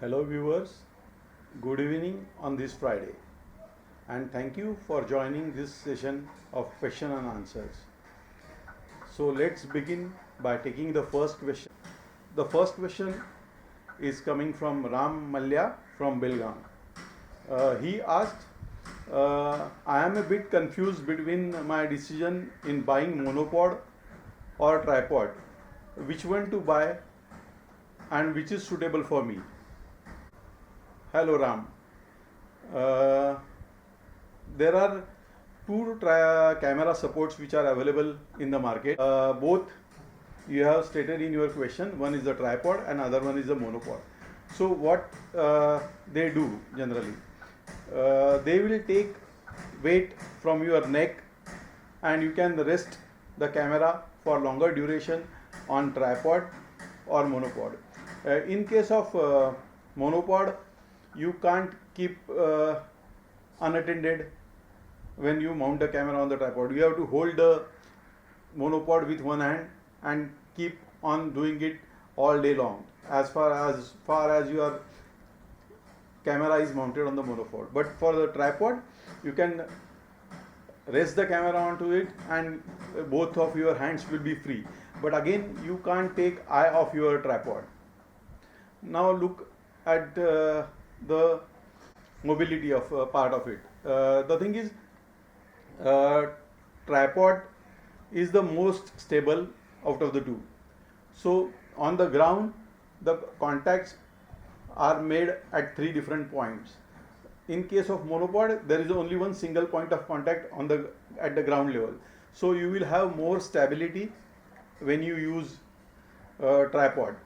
Hello viewers, good evening on this Friday and thank you for joining this session of question and answers. So let's begin by taking the first question. The first question is coming from Ram Malya from Belgaum. He asked, I am a bit confused between my decision in buying monopod or tripod. Which one to buy and which is suitable for me? Hello Ram. Uh, there are two camera supports which are available in the market. Both you have stated in your question. One is the tripod and other one is the monopod. So what they do generally, they will take weight from your neck and you can rest the camera for longer duration on tripod or monopod. In case of monopod, you can't keep unattended when you mount the camera on the tripod. You have to hold the monopod with one hand and keep on doing it all day long as far as your camera is mounted on the monopod. But for the tripod, you can rest the camera onto it and both of your hands will be free. But again, you can't take eye off your tripod. Now look at the mobility of part of it. The thing is, tripod is the most stable out of the two. So on the ground, the contacts are made at three different points. In case of monopod, there is only one single point of contact at the ground level. So you will have more stability when you use tripod.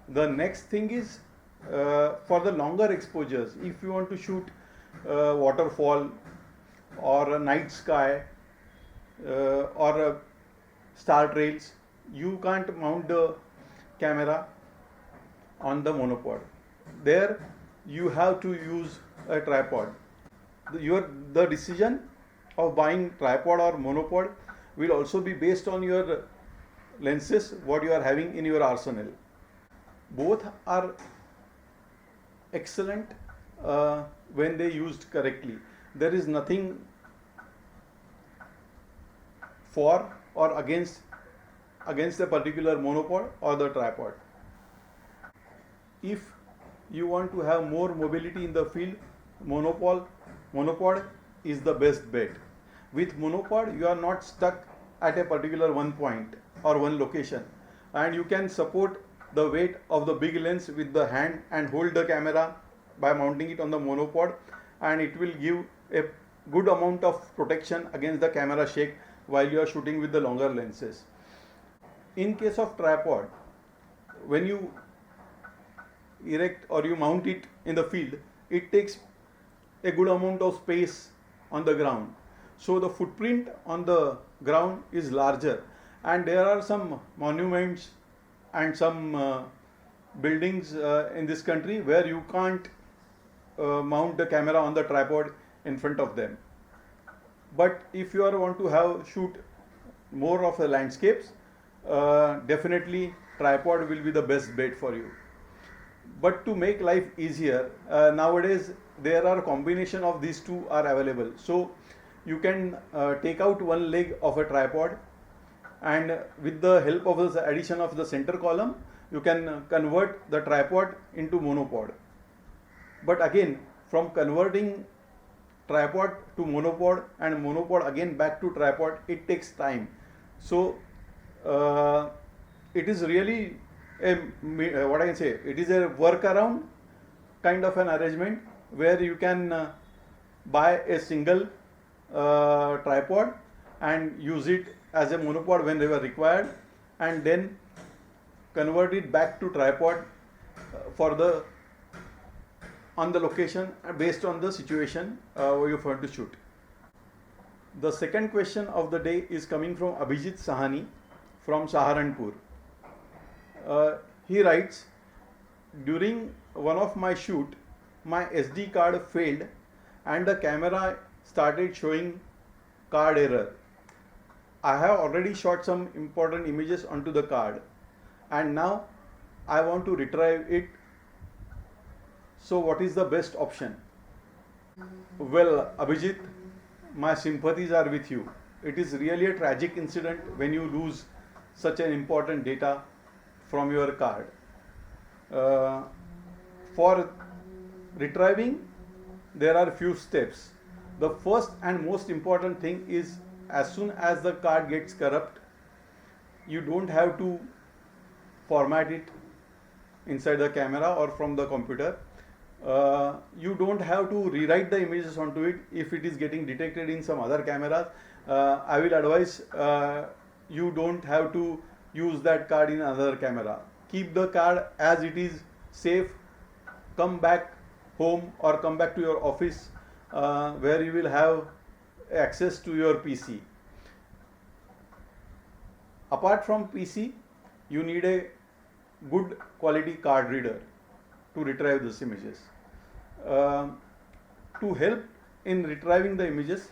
The next thing is, for the longer exposures, if you want to shoot waterfall or a night sky or star trails, you can't mount the camera on the monopod. There you have to use a tripod. The decision of buying tripod or monopod will also be based on your lenses, what you are having in your arsenal. Both are excellent when they used correctly. There is nothing for or against a particular monopod or the tripod. If you want to have more mobility in the field, monopod is the best bet. With monopod, you are not stuck at a particular one point or one location, and you can support the weight of the big lens with the hand and hold the camera by mounting it on the monopod, and it will give a good amount of protection against the camera shake while you are shooting with the longer lenses. In case of tripod, when you erect or you mount it in the field, it takes a good amount of space on the ground. So the footprint on the ground is larger, and there are some monuments and some buildings in this country where you can't mount the camera on the tripod in front of them. But if you want to shoot more of the landscapes, definitely tripod will be the best bet for you. But to make life easier, nowadays there are combination of these two are available. So you can take out one leg of a tripod, and with the help of the addition of the center column, you can convert the tripod into monopod. But again, from converting tripod to monopod and monopod again back to tripod, it takes time. So it is really what I can say, it is a workaround kind of an arrangement where you can buy a single tripod and use it as a monopod whenever required, and then convert it back to tripod on the location based on the situation where you want to shoot. The second question of the day is coming from Abhijit Sahani from Saharanpur. He writes, during one of my shoot, my SD card failed and the camera started showing card error. I have already shot some important images onto the card, and now I want to retrieve it So what is the best option? Well, Abhijit, my sympathies are with you. It is really a tragic incident when you lose such an important data from your card. Uh, for retrieving, there are few steps. The first and most important thing is, as soon as the card gets corrupt, you don't have to format it inside the camera or from the computer. You don't have to rewrite the images onto it if it is getting detected in some other cameras. I will advise you don't have to use that card in another camera. Keep the card as it is, safe. Come back home or come back to your office where you will have access to your PC. Apart from PC, you need a good quality card reader to retrieve these images. To help in retrieving the images,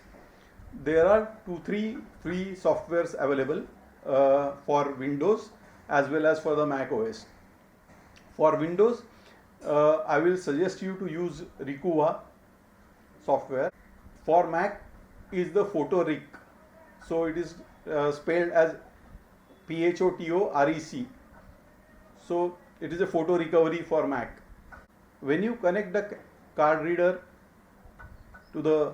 there are 2-3 free softwares available for Windows as well as for the Mac OS. For Windows, I will suggest you to use Rikuwa software. For Mac is the PhotoRec. So it is spelled as PHOTOREC. So it is a photo recovery for Mac. When you connect the card reader to the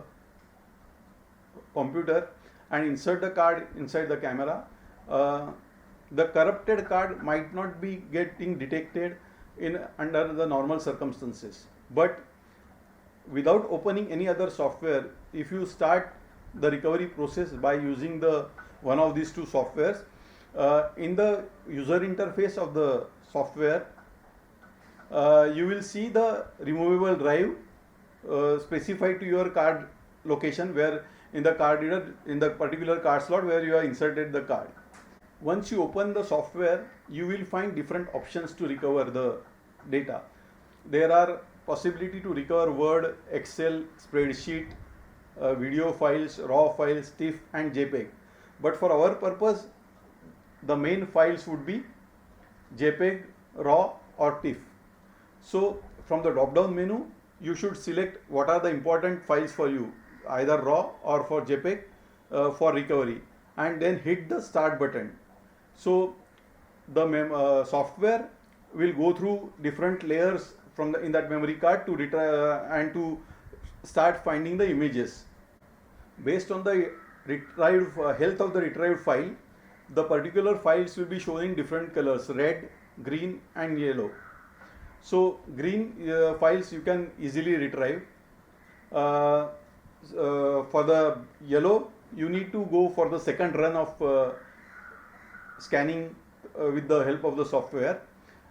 computer and insert the card inside the camera, the corrupted card might not be getting detected in under the normal circumstances. But without opening any other software, if you start the recovery process by using the one of these two softwares, in the user interface of the software, you will see the removable drive specified to your card location, where in the card reader, in the particular card slot where you have inserted the card. Once you open the software, you will find different options to recover the data. There are possibility to recover Word, Excel, spreadsheet, video files, raw files, TIFF and JPEG. But for our purpose, the main files would be JPEG, RAW or TIFF. So from the drop down menu, you should select what are the important files for you, either RAW or for JPEG for recovery, and then hit the start button. So the software will go through different layers from in that memory card to retrieve and to start finding the images. Based on the retrieved health of the retrieved file, the particular files will be showing different colors: red, green and yellow. So green files you can easily retrieve. For the yellow, you need to go for the second run of scanning with the help of the software.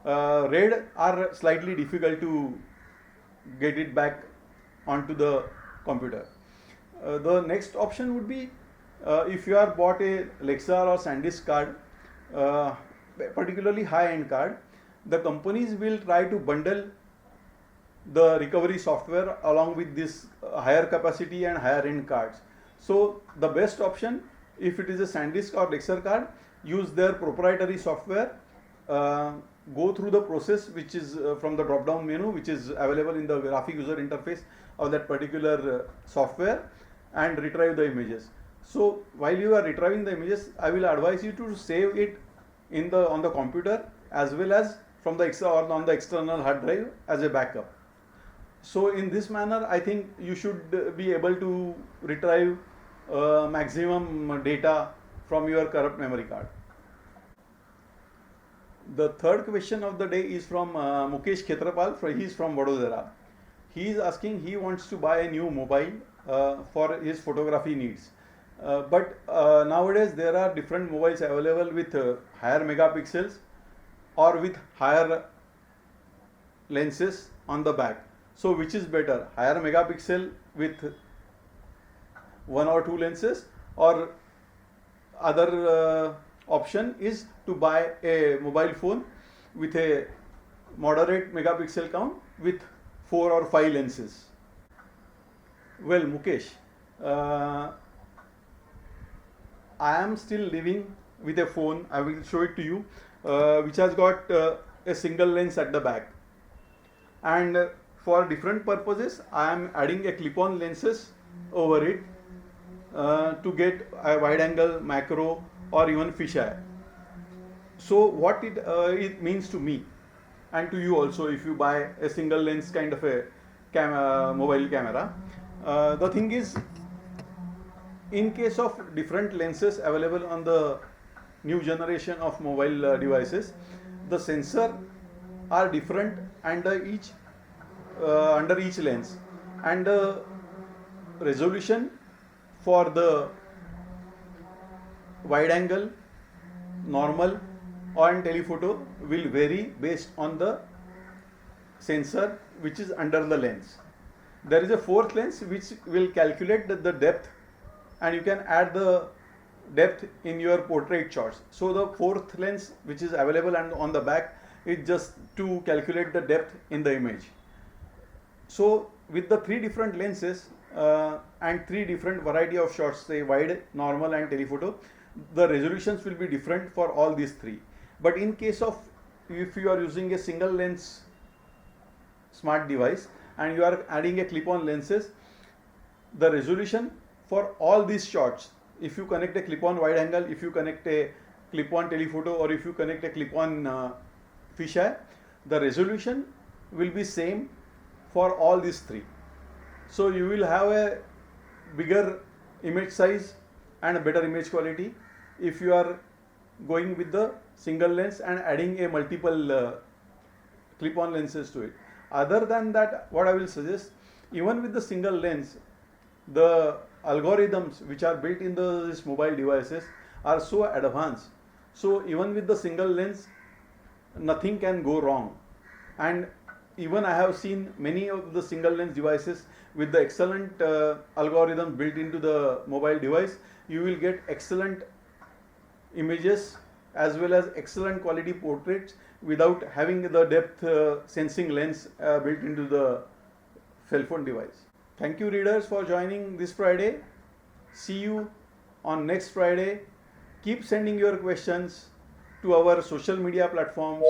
Red are slightly difficult to get it back onto the computer. The next option would be, if you are bought a Lexar or SanDisk card, particularly high-end card, the companies will try to bundle the recovery software along with this higher capacity and higher end cards. So the best option, if it is a SanDisk or Lexar card, use their proprietary software, go through the process which is from the drop down menu, which is available in the graphic user interface of that particular software, and retrieve the images. So while you are retrieving the images, I will advise you to save it in the on the computer as well as from the on the external hard drive as a backup. So in this manner, I think you should be able to retrieve maximum data from your corrupt memory card. The third question of the day is from Mukesh Khetrapal. He is from Vadodara. He is asking, he wants to buy a new mobile for his photography needs. But nowadays there are different mobiles available with higher megapixels or with higher lenses on the back. So which is better, higher megapixel with one or two lenses, or other option is to buy a mobile phone with a moderate megapixel count with 4 or 5 lenses? Well, Mukesh, I am still living with a phone, I will show it to you, which has got a single lens at the back. And for different purposes I am adding a clip-on lenses over it to get a wide angle, macro, or even fisheye. So what it means to me and to you also, if you buy a single lens kind of a mobile camera, the thing is, in case of different lenses available on the new generation of mobile devices, the sensor are different and each under each lens, and the resolution for the wide angle, normal, and telephoto will vary based on the sensor which is under the lens. There is a fourth lens which will calculate the depth, and you can add the depth in your portrait shots. So the fourth lens which is available and on the back is just to calculate the depth in the image. So with the three different lenses and three different variety of shots, say wide, normal, and telephoto, the resolutions will be different for all these three. But in case of, if you are using a single lens smart device and you are adding a clip-on lenses, the resolution for all these shots, if you connect a clip-on wide angle, if you connect a clip-on telephoto, or if you connect a clip-on fisheye, the resolution will be same for all these three. So you will have a bigger image size and a better image quality if you are going with the single lens and adding a multiple clip-on lenses to it. Other than that, what I will suggest, even with the single lens, the algorithms which are built in these mobile devices are so advanced. So even with the single lens, nothing can go wrong. And even I have seen many of the single lens devices with the excellent algorithm built into the mobile device, you will get excellent images as well as excellent quality portraits without having the depth sensing lens built into the cell phone device. Thank you, readers, for joining this Friday. See you on next Friday. Keep sending your questions to our social media platforms